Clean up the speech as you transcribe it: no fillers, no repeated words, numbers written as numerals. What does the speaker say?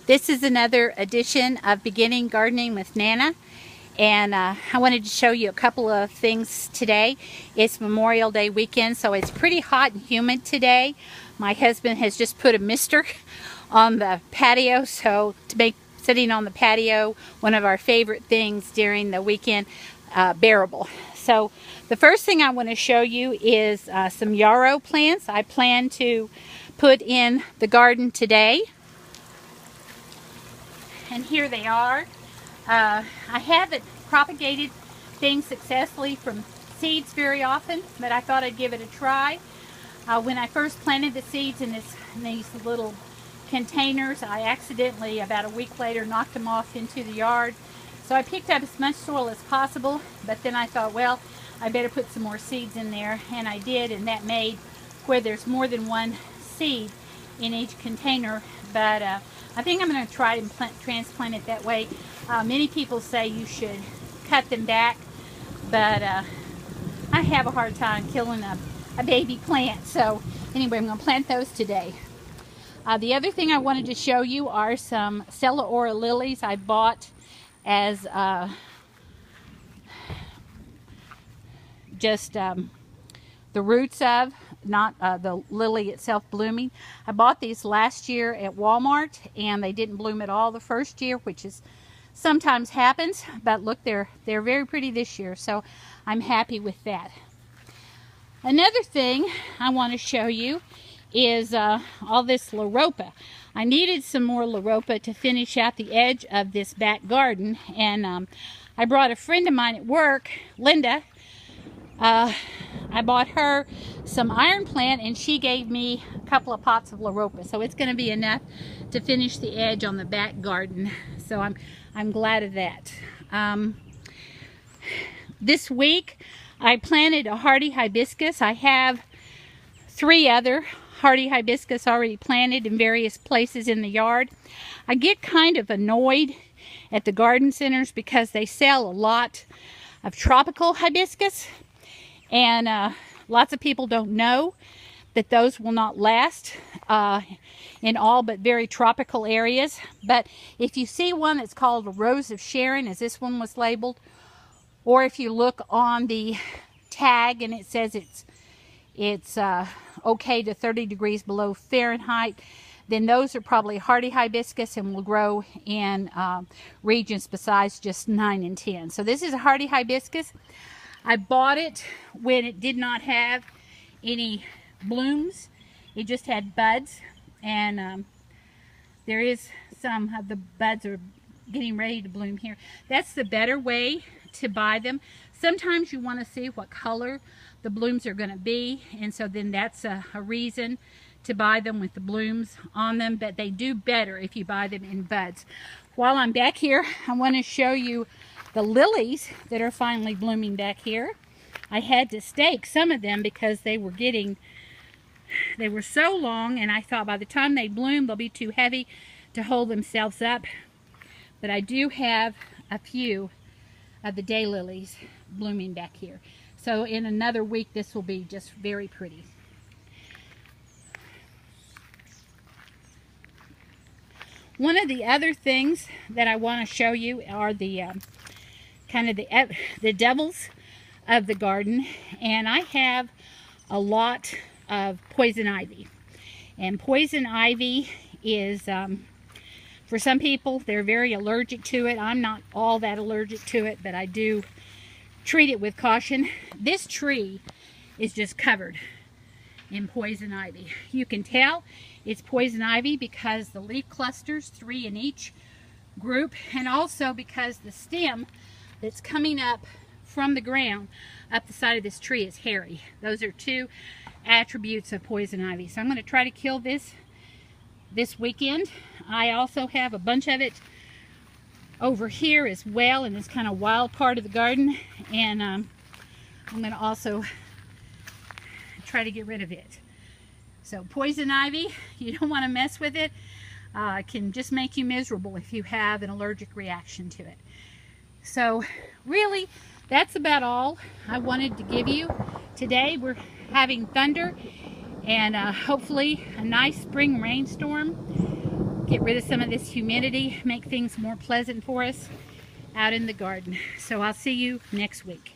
This is another edition of Beginning Gardening with Nana, and I wanted to show you a couple of things today. It's Memorial Day weekend, so it's pretty hot and humid today. My husband has just put a mister on the patio, so to make sitting on the patio one of our favorite things during the weekend bearable. So the first thing I want to show you is some yarrow plants I plan to put in the garden today. And here they are. I haven't propagated things successfully from seeds very often, but I thought I'd give it a try. When I first planted the seeds in these little containers, I accidentally, about a week later, knocked them off into the yard. So I picked up as much soil as possible, but then I thought, well, I better put some more seeds in there, and I did, and that made where there's more than one seed in each container. But I think I'm going to try and transplant it that way. Many people say you should cut them back, but I have a hard time killing a baby plant. So anyway, I'm going to plant those today. The other thing I wanted to show you are some Stella Ora lilies I bought as just the roots of, not the lily itself blooming. I bought these last year at Walmart, and they didn't bloom at all the first year, which is sometimes happens, but look, they're very pretty this year, so I'm happy with that. Another thing I want to show you is all this loropa. I needed some more loropa to finish out the edge of this back garden, and I brought a friend of mine at work, Linda. I bought her some iron plant, and she gave me a couple of pots of loropa, so it's going to be enough to finish the edge on the back garden. So I'm glad of that. This week I planted a hardy hibiscus. I have 3 other hardy hibiscus already planted in various places in the yard. I get kind of annoyed at the garden centers because they sell a lot of tropical hibiscus, and lots of people don't know that those will not last in all but very tropical areas. But if you see one that's called a Rose of Sharon, as this one was labeled, or if you look on the tag and it says it's okay to 30 degrees below Fahrenheit, then those are probably hardy hibiscus and will grow in regions besides just 9 and 10. So this is a hardy hibiscus. I bought it when it did not have any blooms. It just had buds, and there is some of the buds are getting ready to bloom here. That's the better way to buy them. Sometimes you want to see what color the blooms are going to be, and so then that's a reason to buy them with the blooms on them, but they do better if you buy them in buds. While I'm back here, I want to show you the lilies that are finally blooming back here. I had to stake some of them because they were so long, and I thought by the time they bloom they'll be too heavy to hold themselves up. But I do have a few of the daylilies blooming back here. So in another week this will be just very pretty. One of the other things that I want to show you are the kind of the devils of the garden, and I have a lot of poison ivy. And poison ivy is for some people, they're very allergic to it. I'm not all that allergic to it, but I do treat it with caution. This tree is just covered in poison ivy. You can tell it's poison ivy because the leaf clusters, 3 in each group, and also because the stem that's coming up from the ground up the side of this tree is hairy. Those are 2 attributes of poison ivy. So I'm going to try to kill this weekend. I also have a bunch of it over here as well in this kind of wild part of the garden, and I'm going to also try to get rid of it. So poison ivy, you don't want to mess with it. It can just make you miserable if you have an allergic reaction to it. So really, that's about all I wanted to give you today. We're having thunder and hopefully a nice spring rainstorm get rid of some of this humidity, make things more pleasant for us out in the garden. So I'll see you next week.